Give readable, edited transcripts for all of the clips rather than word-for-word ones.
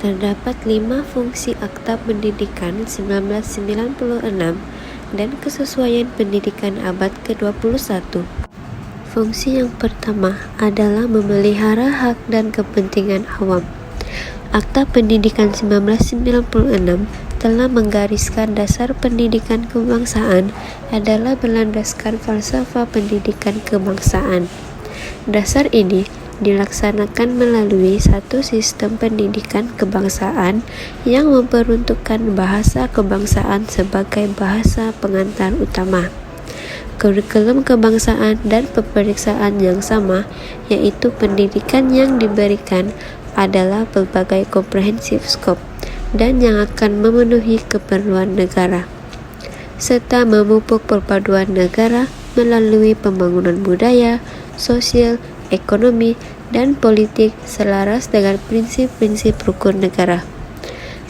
Terdapat 5 fungsi Akta Pendidikan 1996 dan Kesesuaian Pendidikan abad ke-21. Fungsi yang pertama adalah memelihara hak dan kepentingan awam. Akta Pendidikan 1996 telah menggariskan dasar pendidikan kebangsaan adalah berlandaskan falsafah pendidikan kebangsaan. Dasar ini dilaksanakan melalui satu sistem pendidikan kebangsaan yang memperuntukkan bahasa kebangsaan sebagai bahasa pengantar utama. Kurikulum kebangsaan dan peperiksaan yang sama, yaitu pendidikan yang diberikan adalah berbagai komprehensif skop dan yang akan memenuhi keperluan negara, serta memupuk perpaduan negara melalui pembangunan budaya, sosial, ekonomi, dan politik selaras dengan prinsip-prinsip rukun negara.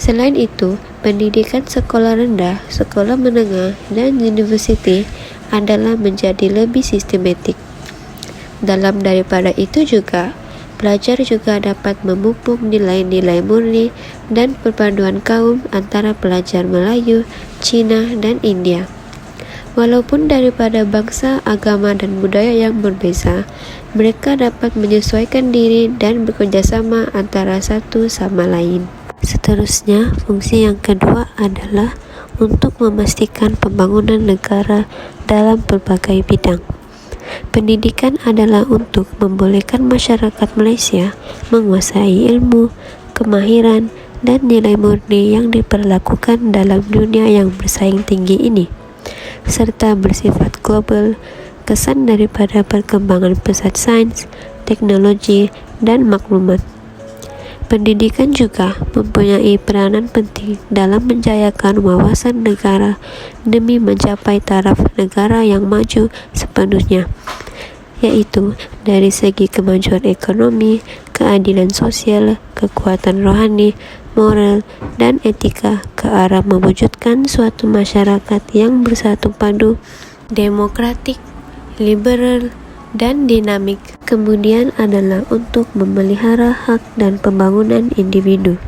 Selain itu, pendidikan sekolah rendah, sekolah menengah, dan universiti adalah menjadi lebih sistematik. Dalam daripada itu juga, pelajar juga dapat memupuk nilai-nilai murni dan perpaduan kaum antara pelajar Melayu, Cina, dan India. Walaupun daripada bangsa, agama, dan budaya yang berbeza, mereka dapat menyesuaikan diri dan bekerjasama antara satu sama lain. Seterusnya, fungsi yang kedua adalah untuk memastikan pembangunan negara dalam berbagai bidang. Pendidikan adalah untuk membolehkan masyarakat Malaysia menguasai ilmu, kemahiran, dan nilai murni yang diperlakukan dalam dunia yang bersaing tinggi ini, serta bersifat global. Kesan daripada perkembangan pesat sains, teknologi, dan maklumat. Pendidikan juga mempunyai peranan penting dalam menjayakan wawasan negara demi mencapai taraf negara yang maju sepenuhnya, yaitu dari segi kemajuan ekonomi, keadilan sosial, kekuatan rohani, moral, dan etika ke arah mewujudkan suatu masyarakat yang bersatu padu, demokratik, liberal, dan dinamik. Kemudian adalah untuk memelihara hak dan pembangunan individu,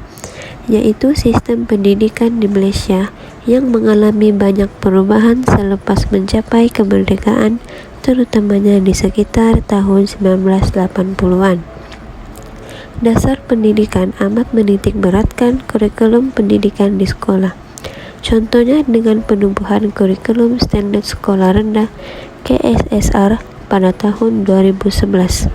yaitu sistem pendidikan di Malaysia yang mengalami banyak perubahan selepas mencapai kemerdekaan, terutamanya di sekitar tahun 1980-an. Dasar pendidikan amat menitik beratkan kurikulum pendidikan di sekolah. Contohnya dengan penubuhan kurikulum standar sekolah rendah KSSR pada tahun 2011.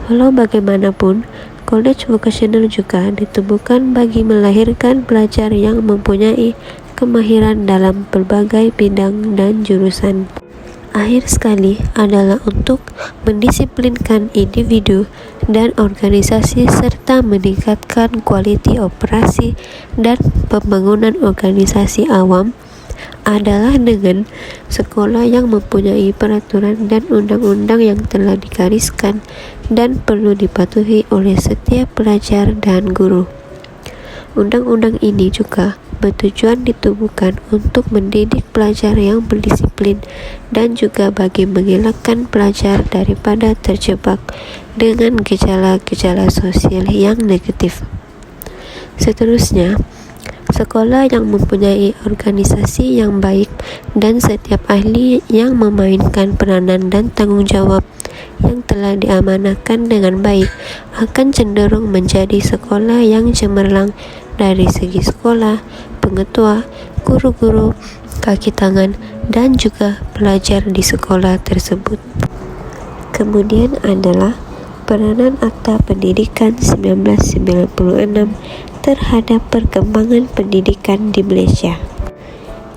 Walau bagaimanapun, College Vocational juga ditubuhkan bagi melahirkan pelajar yang mempunyai kemahiran dalam berbagai bidang dan jurusan. Akhir sekali adalah untuk mendisiplinkan individu dan organisasi serta meningkatkan kualiti operasi dan pembangunan organisasi awam adalah dengan sekolah yang mempunyai peraturan dan undang-undang yang telah digariskan dan perlu dipatuhi oleh setiap pelajar dan guru. Undang-undang ini juga bertujuan ditubuhkan untuk mendidik pelajar yang berdisiplin dan juga bagi mengelakkan pelajar daripada terjebak dengan gejala-gejala sosial yang negatif. Seterusnya, sekolah yang mempunyai organisasi yang baik dan setiap ahli yang memainkan peranan dan tanggung jawab yang telah diamanahkan dengan baik akan cenderung menjadi sekolah yang cemerlang dari segi sekolah, pengetua, guru-guru, kaki tangan, dan juga pelajar di sekolah tersebut. Kemudian adalah peranan Akta Pendidikan 1996 terhadap perkembangan pendidikan di Malaysia.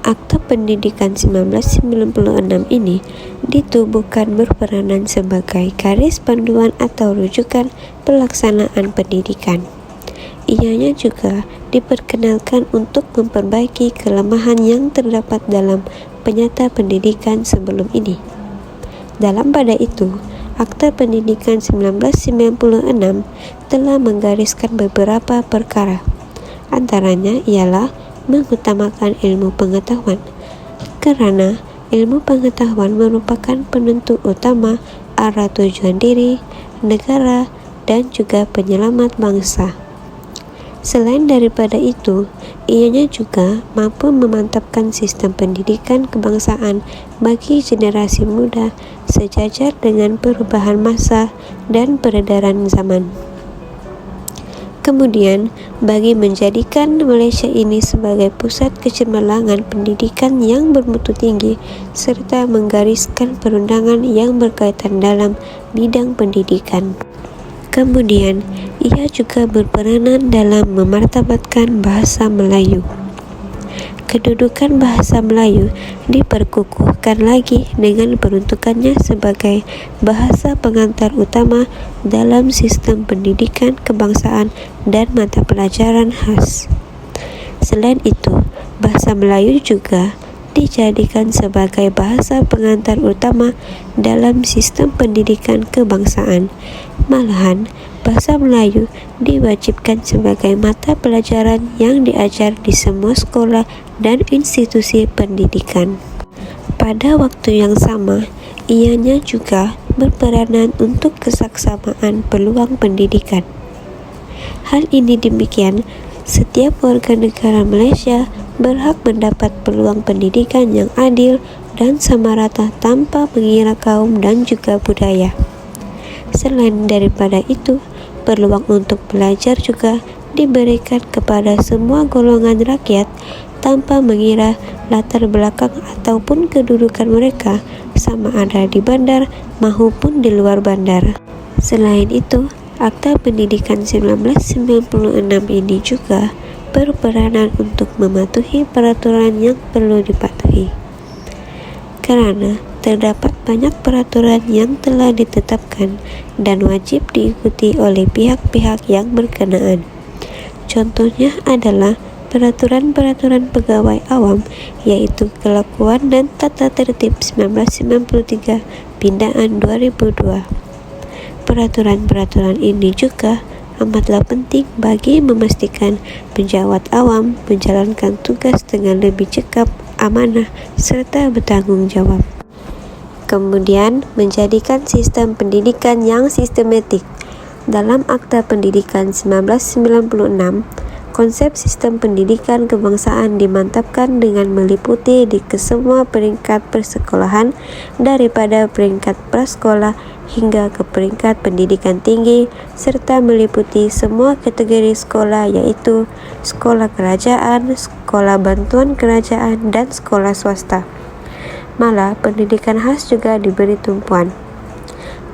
Akta Pendidikan 1996 ini ditubuhkan berperanan sebagai garis panduan atau rujukan pelaksanaan pendidikan. Ianya juga diperkenalkan untuk memperbaiki kelemahan yang terdapat dalam penyata pendidikan sebelum ini. Dalam pada itu, Akta Pendidikan 1996 telah menggariskan beberapa perkara. Antaranya ialah mengutamakan ilmu pengetahuan, kerana ilmu pengetahuan merupakan penentu utama arah tujuan diri, negara, dan juga penyelamat bangsa. Selain daripada itu, ianya juga mampu memantapkan sistem pendidikan kebangsaan bagi generasi muda sejajar dengan perubahan masa dan peredaran zaman. Kemudian, bagi menjadikan Malaysia ini sebagai pusat kecemerlangan pendidikan yang bermutu tinggi serta menggariskan perundangan yang berkaitan dalam bidang pendidikan. Kemudian, ia juga berperanan dalam memartabatkan bahasa Melayu. Kedudukan bahasa Melayu diperkukuhkan lagi dengan peruntukannya sebagai bahasa pengantar utama dalam sistem pendidikan kebangsaan dan mata pelajaran khas. Selain itu, bahasa Melayu juga dijadikan sebagai bahasa pengantar utama dalam sistem pendidikan kebangsaan. Malahan, bahasa Melayu diwajibkan sebagai mata pelajaran yang diajar di semua sekolah dan institusi pendidikan. Pada waktu yang sama, ianya juga berperanan untuk kesaksamaan peluang pendidikan. Hal ini demikian, setiap warga negara Malaysia berhak mendapat peluang pendidikan yang adil dan sama rata tanpa mengira kaum dan juga budaya. Selain daripada itu, peluang untuk belajar juga diberikan kepada semua golongan rakyat tanpa mengira latar belakang ataupun kedudukan mereka sama ada di bandar maupun di luar bandar. Selain itu, Akta Pendidikan 1996 ini juga berperanan untuk mematuhi peraturan yang perlu dipatuhi. Karena terdapat banyak peraturan yang telah ditetapkan dan wajib diikuti oleh pihak-pihak yang berkenaan. Contohnya adalah peraturan-peraturan pegawai awam, yaitu Kelakuan dan Tata Tertib 1993 Pindaan 2002. Peraturan-peraturan ini juga amatlah penting bagi memastikan pejabat awam menjalankan tugas dengan lebih cekap, amanah, serta bertanggung jawab. Kemudian, menjadikan sistem pendidikan yang sistematik. Dalam Akta Pendidikan 1996, konsep sistem pendidikan kebangsaan dimantapkan dengan meliputi di kesemua peringkat persekolahan daripada peringkat prasekolah hingga ke peringkat pendidikan tinggi serta meliputi semua kategori sekolah yaitu sekolah kerajaan, sekolah bantuan kerajaan dan sekolah swasta. Malah pendidikan khas juga diberi tumpuan.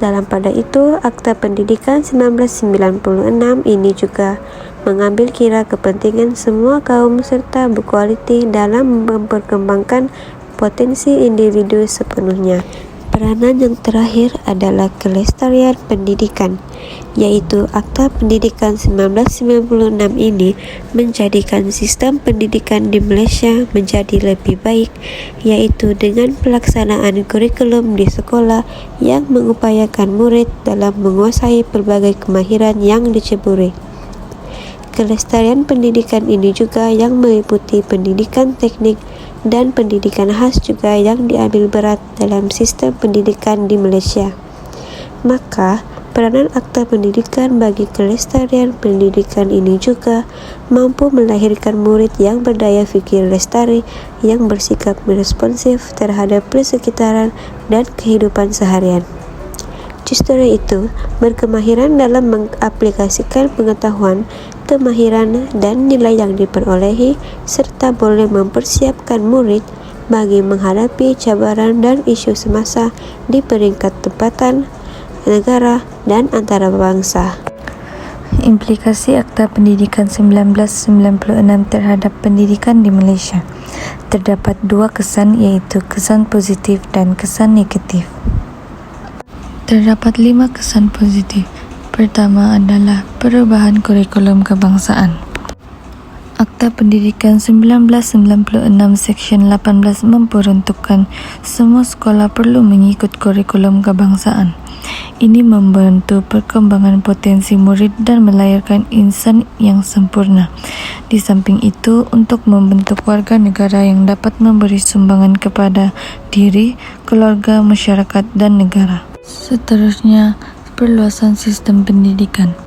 Dalam pada itu, Akta Pendidikan 1996 ini juga mengambil kira kepentingan semua kaum serta berkualiti dalam memperkembangkan potensi individu sepenuhnya. Peranan yang terakhir adalah kelestarian pendidikan, yaitu Akta Pendidikan 1996 ini menjadikan sistem pendidikan di Malaysia menjadi lebih baik, yaitu dengan pelaksanaan kurikulum di sekolah yang mengupayakan murid dalam menguasai pelbagai kemahiran yang diceburi. Kelestarian pendidikan ini juga yang meliputi pendidikan teknik dan pendidikan khas juga yang diambil berat dalam sistem pendidikan di Malaysia. Maka, peranan Akta Pendidikan bagi kelestarian pendidikan ini juga mampu melahirkan murid yang berdaya fikir lestari, yang bersikap responsif terhadap persekitaran dan kehidupan seharian. Justru itu, berkemahiran dalam mengaplikasikan pengetahuan, kemahiran dan nilai yang diperolehi serta boleh mempersiapkan murid bagi menghadapi cabaran dan isu semasa di peringkat tempatan, negara dan antara bangsa. Implikasi Akta Pendidikan 1996 terhadap pendidikan di Malaysia. Terdapat dua kesan, iaitu kesan positif dan kesan negatif. Terdapat 5 kesan positif. Pertama adalah perubahan kurikulum kebangsaan. Akta Pendidikan 1996 Seksyen 18 memperuntukkan semua sekolah perlu mengikut kurikulum kebangsaan. Ini membantu perkembangan potensi murid dan melahirkan insan yang sempurna. Di samping itu, untuk membentuk warga negara yang dapat memberi sumbangan kepada diri, keluarga, masyarakat dan negara. Seterusnya, perluasan sistem pendidikan.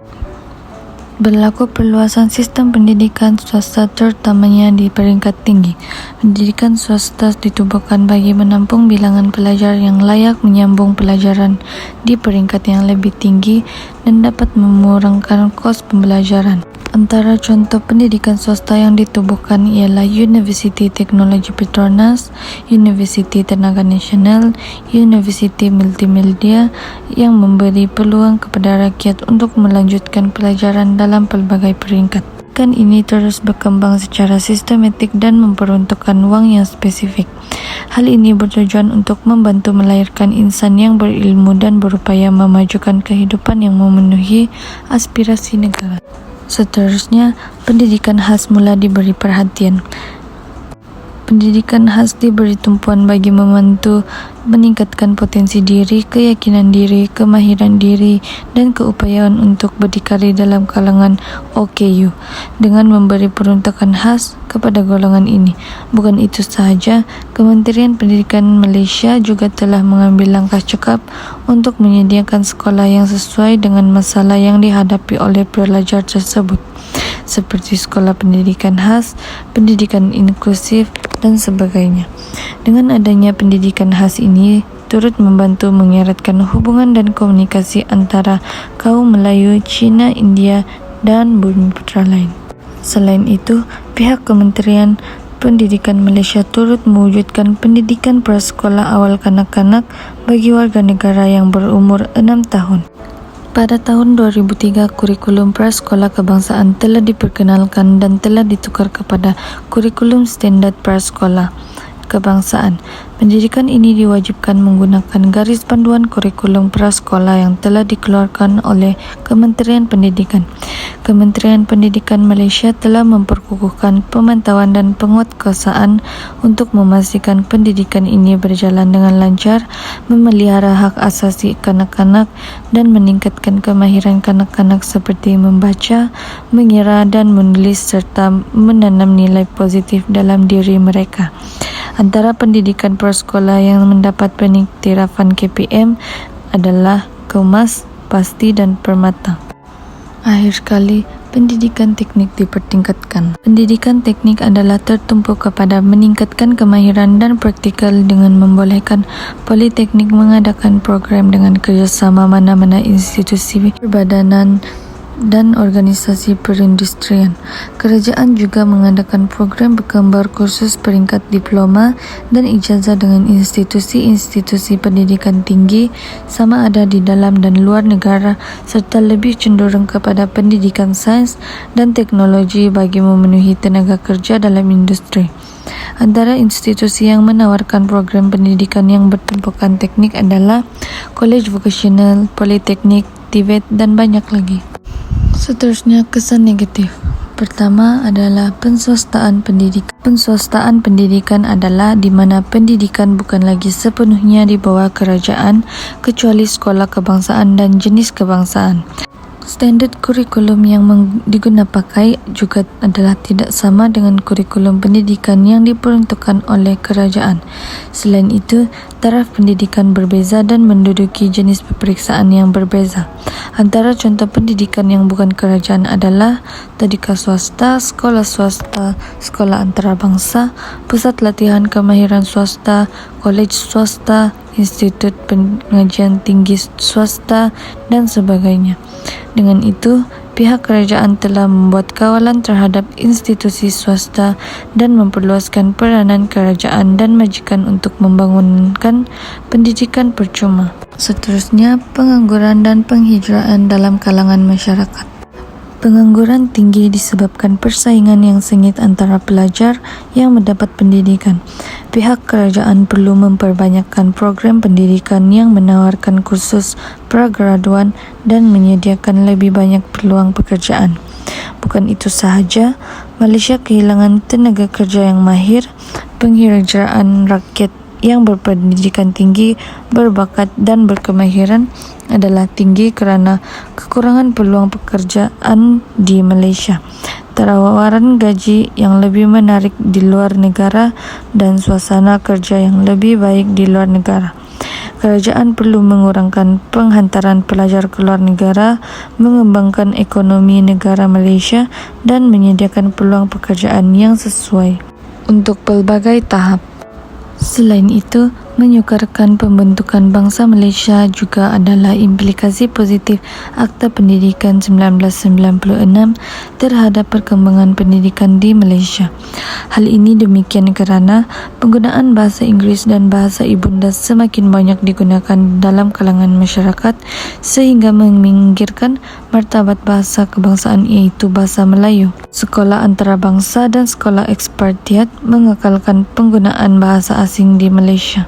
Berlaku perluasan sistem pendidikan swasta terutamanya di peringkat tinggi. Pendidikan swasta ditubuhkan bagi menampung bilangan pelajar yang layak menyambung pelajaran di peringkat yang lebih tinggi dan dapat mengurangkan kos pembelajaran. Antara contoh pendidikan swasta yang ditubuhkan ialah Universiti Teknologi Petronas, Universiti Tenaga Nasional, Universiti Multimedia yang memberi peluang kepada rakyat untuk melanjutkan pelajaran dalam pelbagai peringkat. Kan ini terus berkembang secara sistematik dan memperuntukkan wang yang spesifik. Hal ini bertujuan untuk membantu melahirkan insan yang berilmu dan berupaya memajukan kehidupan yang memenuhi aspirasi negara. Seterusnya, pendidikan khas mula diberi perhatian. Pendidikan khas diberi tumpuan bagi membantu meningkatkan potensi diri, keyakinan diri, kemahiran diri, dan keupayaan untuk berdikari dalam kalangan OKU dengan memberi peruntukan khas kepada golongan ini. Bukan itu sahaja, Kementerian Pendidikan Malaysia juga telah mengambil langkah cekap untuk menyediakan sekolah yang sesuai dengan masalah yang dihadapi oleh pelajar tersebut, seperti sekolah pendidikan khas, pendidikan inklusif, dan sebagainya. Dengan adanya pendidikan khas ini turut membantu mengeratkan hubungan dan komunikasi antara kaum Melayu, Cina, India, dan bumi putra lain. Selain itu, pihak Kementerian Pendidikan Malaysia turut mewujudkan pendidikan prasekolah awal kanak-kanak bagi warga negara yang berumur 6 tahun. Pada tahun 2003, kurikulum prasekolah kebangsaan telah diperkenalkan dan telah ditukar kepada kurikulum standard prasekolah kebangsaan. Pendidikan ini diwajibkan menggunakan garis panduan kurikulum prasekolah yang telah dikeluarkan oleh Kementerian Pendidikan. Kementerian Pendidikan Malaysia telah memperkukuhkan pemantauan dan penguatkuasaan untuk memastikan pendidikan ini berjalan dengan lancar, memelihara hak asasi kanak-kanak dan meningkatkan kemahiran kanak-kanak seperti membaca, mengira dan menulis serta menanam nilai positif dalam diri mereka. Antara pendidikan prasekolah yang mendapat pengiktirafan KPM adalah Kemas, Pasti dan Permata. Akhir sekali, pendidikan teknik dipertingkatkan. Pendidikan teknik adalah tertumpu kepada meningkatkan kemahiran dan praktikal dengan membolehkan politeknik mengadakan program dengan kerjasama mana-mana institusi perbadanan dan organisasi perindustrian. Kerajaan juga mengadakan program berkembar kursus peringkat diploma dan ijazah dengan institusi-institusi pendidikan tinggi sama ada di dalam dan luar negara serta lebih cenderung kepada pendidikan sains dan teknologi bagi memenuhi tenaga kerja dalam industri. Antara institusi yang menawarkan program pendidikan yang bertumpukan teknik adalah Kolej Vocasional, Politeknik, TVET dan banyak lagi. Seterusnya, kesan negatif. Pertama adalah penswastaan pendidikan. Penswastaan pendidikan adalah di mana pendidikan bukan lagi sepenuhnya di bawah kerajaan kecuali sekolah kebangsaan dan jenis kebangsaan. Standard kurikulum yang digunakan juga adalah tidak sama dengan kurikulum pendidikan yang diperuntukkan oleh kerajaan. Selain itu, taraf pendidikan berbeza dan menduduki jenis peperiksaan yang berbeza. Antara contoh pendidikan yang bukan kerajaan adalah tadika swasta, sekolah antarabangsa, pusat latihan kemahiran swasta, kolej swasta, institut pengajian tinggi swasta, dan sebagainya. Dengan itu, pihak kerajaan telah membuat kawalan terhadap institusi swasta dan memperluaskan peranan kerajaan dan majikan untuk membangunkan pendidikan percuma. Seterusnya, pengangguran dan penghijraan dalam kalangan masyarakat. Pengangguran tinggi disebabkan persaingan yang sengit antara pelajar yang mendapat pendidikan. Pihak kerajaan perlu memperbanyakkan program pendidikan yang menawarkan kursus pragraduan dan menyediakan lebih banyak peluang pekerjaan. Bukan itu sahaja, Malaysia kehilangan tenaga kerja yang mahir. Penghijraan rakyat yang berpendidikan tinggi, berbakat dan berkemahiran adalah tinggi kerana kekurangan peluang pekerjaan di Malaysia, tawaran gaji yang lebih menarik di luar negara dan suasana kerja yang lebih baik di luar negara. Kerajaan perlu mengurangkan penghantaran pelajar ke luar negara, mengembangkan ekonomi negara Malaysia dan menyediakan peluang pekerjaan yang sesuai untuk pelbagai tahap. Selain itu, menyukarkan pembentukan bangsa Malaysia juga adalah implikasi positif Akta Pendidikan 1996 terhadap perkembangan pendidikan di Malaysia. Hal ini demikian kerana penggunaan bahasa Inggeris dan bahasa ibunda semakin banyak digunakan dalam kalangan masyarakat sehingga meminggirkan martabat bahasa kebangsaan iaitu bahasa Melayu. Sekolah antarabangsa dan sekolah ekspatriat mengekalkan penggunaan bahasa asing di Malaysia.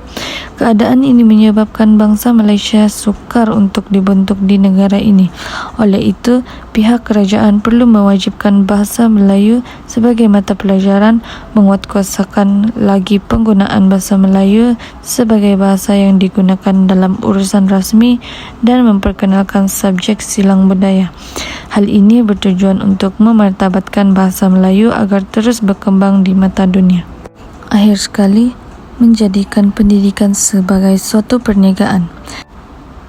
Keadaan ini menyebabkan bangsa Malaysia sukar untuk dibentuk di negara ini. Oleh itu, pihak kerajaan perlu mewajibkan bahasa Melayu sebagai mata pelajaran, menguatkuasakan lagi penggunaan bahasa Melayu sebagai bahasa yang digunakan dalam urusan rasmi dan memperkenalkan subjek silang budaya. Hal ini bertujuan untuk memartabatkan bahasa Melayu agar terus berkembang di mata dunia. Akhir sekali, menjadikan pendidikan sebagai suatu perniagaan.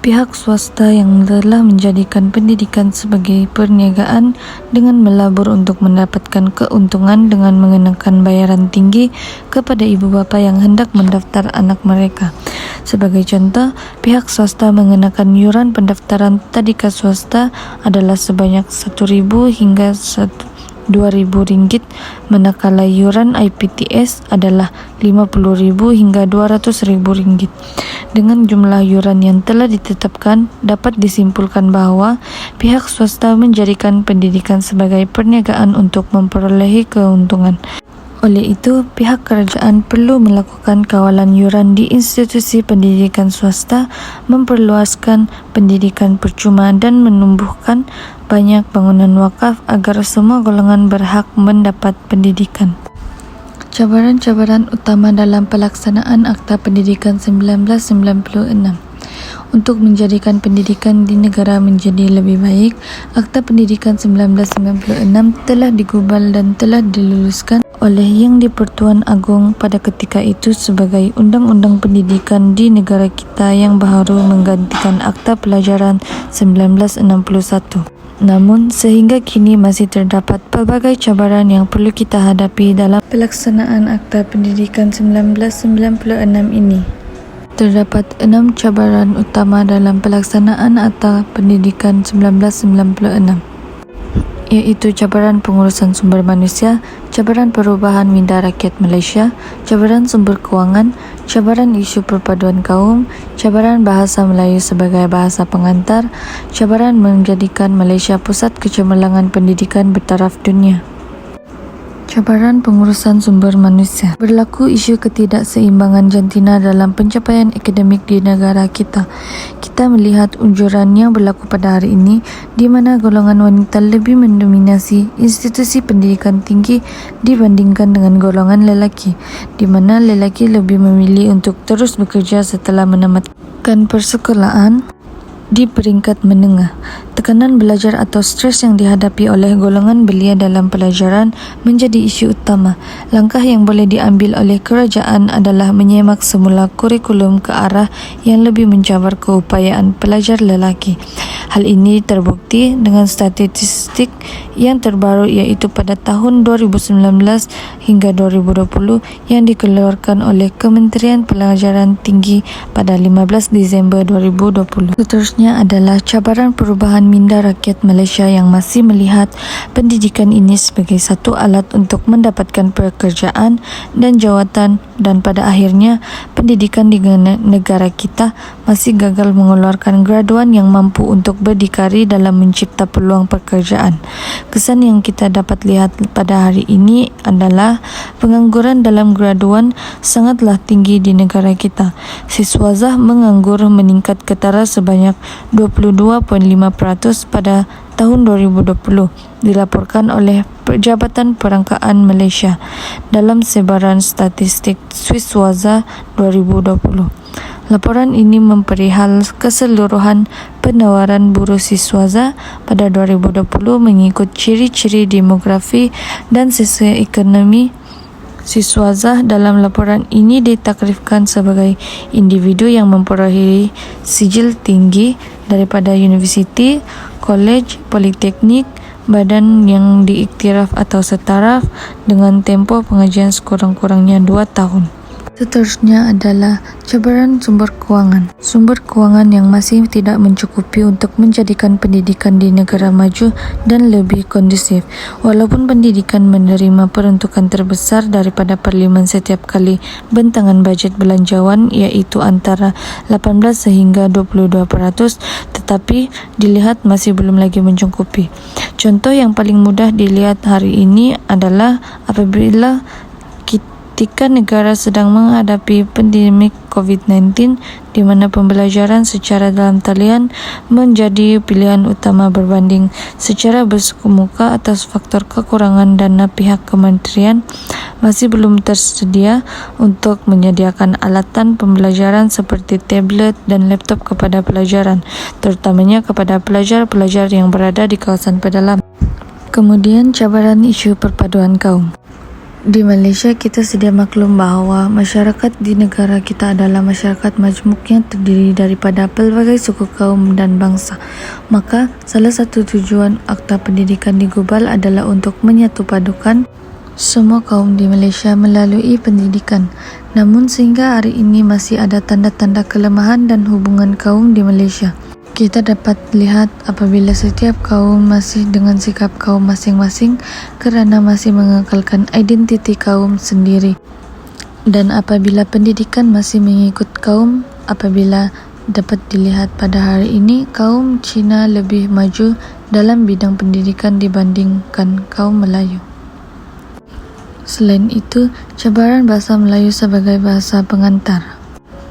Pihak swasta yang telah menjadikan pendidikan sebagai perniagaan dengan melabur untuk mendapatkan keuntungan dengan mengenakan bayaran tinggi kepada ibu bapa yang hendak mendaftar anak mereka. Sebagai contoh, pihak swasta mengenakan yuran pendaftaran tadika swasta adalah sebanyak RM1,000 hingga RM2,000, manakala yuran IPTS adalah RM50,000 hingga RM200,000. Dengan jumlah yuran yang telah ditetapkan, dapat disimpulkan bahawa pihak swasta menjadikan pendidikan sebagai perniagaan untuk memperolehi keuntungan. Oleh itu, pihak kerajaan perlu melakukan kawalan yuran di institusi pendidikan swasta, memperluaskan pendidikan percuma dan menumbuhkan banyak bangunan wakaf agar semua golongan berhak mendapat pendidikan. Cabaran-cabaran utama dalam pelaksanaan Akta Pendidikan 1996. Untuk menjadikan pendidikan di negara menjadi lebih baik, Akta Pendidikan 1996 telah digubal dan telah diluluskan oleh Yang di-Pertuan Agong pada ketika itu sebagai Undang-Undang Pendidikan di negara kita yang baharu menggantikan Akta Pelajaran 1961. Namun, sehingga kini masih terdapat pelbagai cabaran yang perlu kita hadapi dalam pelaksanaan Akta Pendidikan 1996 ini. Terdapat 6 cabaran utama dalam pelaksanaan Akta Pendidikan 1996, iaitu cabaran pengurusan sumber manusia, cabaran perubahan minda rakyat Malaysia, cabaran sumber kewangan, cabaran isu perpaduan kaum, cabaran bahasa Melayu sebagai bahasa pengantar, cabaran menjadikan Malaysia pusat kecemerlangan pendidikan bertaraf dunia. Cabaran pengurusan sumber manusia. Berlaku isu ketidakseimbangan jantina dalam pencapaian akademik di negara kita. Kita melihat unjuran yang berlaku pada hari ini di mana golongan wanita lebih mendominasi institusi pendidikan tinggi dibandingkan dengan golongan lelaki, di mana lelaki lebih memilih untuk terus bekerja setelah menamatkan persekolahan di peringkat menengah. Tekanan belajar atau stres yang dihadapi oleh golongan belia dalam pelajaran menjadi isu utama. Langkah yang boleh diambil oleh kerajaan adalah menyemak semula kurikulum ke arah yang lebih mencabar keupayaan pelajar lelaki. Hal ini terbukti dengan statistik yang terbaru iaitu pada tahun 2019 hingga 2020 yang dikeluarkan oleh Kementerian Pelajaran Tinggi pada 15 Disember 2020. Seterusnya adalah cabaran perubahan minda rakyat Malaysia yang masih melihat pendidikan ini sebagai satu alat untuk mendapatkan pekerjaan dan jawatan, dan pada akhirnya pendidikan di negara kita masih gagal mengeluarkan graduan yang mampu untuk berdikari dalam mencipta peluang pekerjaan. Kesan yang kita dapat lihat pada hari ini adalah pengangguran dalam graduan sangatlah tinggi di negara kita. Siswazah menganggur meningkat ketara sebanyak 22.5% pada tahun 2020, dilaporkan oleh Jabatan Perangkaan Malaysia dalam sebaran statistik Swisswaza 2020. Laporan ini memperihal keseluruhan penawaran buruh siswaza pada 2020 mengikut ciri-ciri demografi dan sosioekonomi Siswazah dalam laporan ini ditakrifkan sebagai individu yang memperolehi sijil tinggi daripada universiti, kolej, politeknik, badan yang diiktiraf atau setaraf dengan tempoh pengajian sekurang-kurangnya 2 tahun. Seterusnya adalah cabaran sumber kewangan. Sumber kewangan yang masih tidak mencukupi untuk menjadikan pendidikan di negara maju dan lebih kondusif. Walaupun pendidikan menerima peruntukan terbesar daripada Parlimen setiap kali bentangan bajet belanjawan iaitu antara 18 sehingga 22%, tetapi dilihat masih belum lagi mencukupi. Contoh yang paling mudah dilihat hari ini adalah apabila ketika negara sedang menghadapi pandemik COVID-19 di mana pembelajaran secara dalam talian menjadi pilihan utama berbanding secara bersemuka atas faktor kekurangan dana pihak kementerian masih belum tersedia untuk menyediakan alatan pembelajaran seperti tablet dan laptop kepada pelajaran, terutamanya kepada pelajar-pelajar yang berada di kawasan pedalaman. Kemudian cabaran isu perpaduan kaum. Di Malaysia, kita sedia maklum bahawa masyarakat di negara kita adalah masyarakat majmuk yang terdiri daripada pelbagai suku kaum dan bangsa. Maka, salah satu tujuan Akta Pendidikan digubal adalah untuk menyatupadukan semua kaum di Malaysia melalui pendidikan. Namun, sehingga hari ini masih ada tanda-tanda kelemahan dan hubungan kaum di Malaysia. Kita dapat lihat apabila setiap kaum masih dengan sikap kaum masing-masing kerana masih mengekalkan identiti kaum sendiri. Dan apabila pendidikan masih mengikut kaum, apabila dapat dilihat pada hari ini, kaum Cina lebih maju dalam bidang pendidikan dibandingkan kaum Melayu. Selain itu, cabaran bahasa Melayu sebagai bahasa pengantar.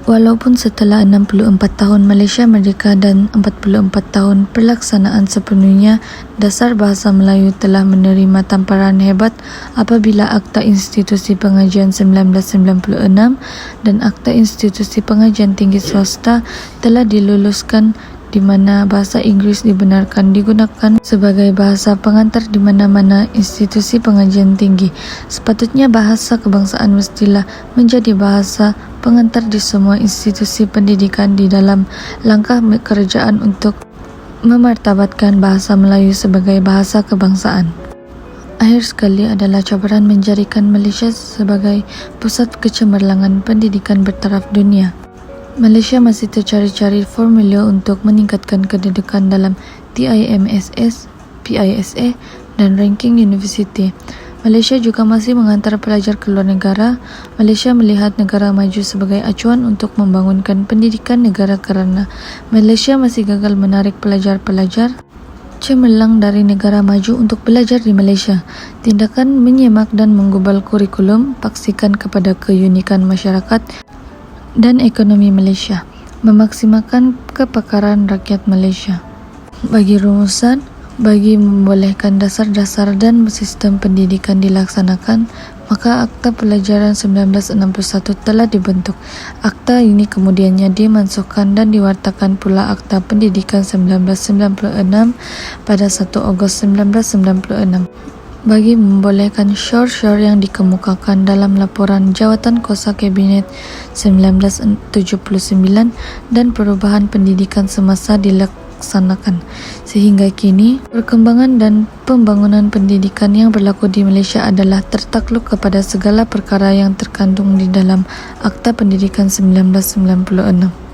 Walaupun setelah 64 tahun Malaysia merdeka dan 44 tahun pelaksanaan sepenuhnya, dasar bahasa Melayu telah menerima tamparan hebat apabila Akta Institusi Pengajian 1996 dan Akta Institusi Pengajian Tinggi Swasta telah diluluskan, di mana bahasa Inggeris dibenarkan digunakan sebagai bahasa pengantar di mana-mana institusi pengajian tinggi. Sepatutnya bahasa kebangsaan mestilah menjadi bahasa pengantar di semua institusi pendidikan di dalam langkah kerajaan untuk memartabatkan bahasa Melayu sebagai bahasa kebangsaan. Akhir sekali adalah cabaran menjadikan Malaysia sebagai pusat kecemerlangan pendidikan bertaraf dunia. Malaysia masih tercari-cari formula untuk meningkatkan kedudukan dalam TIMSS, PISA dan ranking universiti. Malaysia juga masih menghantar pelajar ke luar negara. Malaysia melihat negara maju sebagai acuan untuk membangunkan pendidikan negara kerana Malaysia masih gagal menarik pelajar-pelajar cemerlang dari negara maju untuk belajar di Malaysia. Tindakan menyemak dan menggubal kurikulum paksikan kepada keunikan masyarakat dan ekonomi Malaysia, memaksimalkan kepakaran rakyat Malaysia. Bagi rumusan, bagi membolehkan dasar-dasar dan sistem pendidikan dilaksanakan, maka Akta Pelajaran 1961 telah dibentuk. Akta ini kemudiannya dimansuhkan dan diwartakan pula Akta Pendidikan 1996 pada 1 Ogos 1996. Bagi membolehkan syaur-syaur yang dikemukakan dalam laporan Jawatan Kuasa Kabinet 1979 dan perubahan pendidikan semasa dilaksanakan. Sehingga kini, perkembangan dan pembangunan pendidikan yang berlaku di Malaysia adalah tertakluk kepada segala perkara yang terkandung di dalam Akta Pendidikan 1996.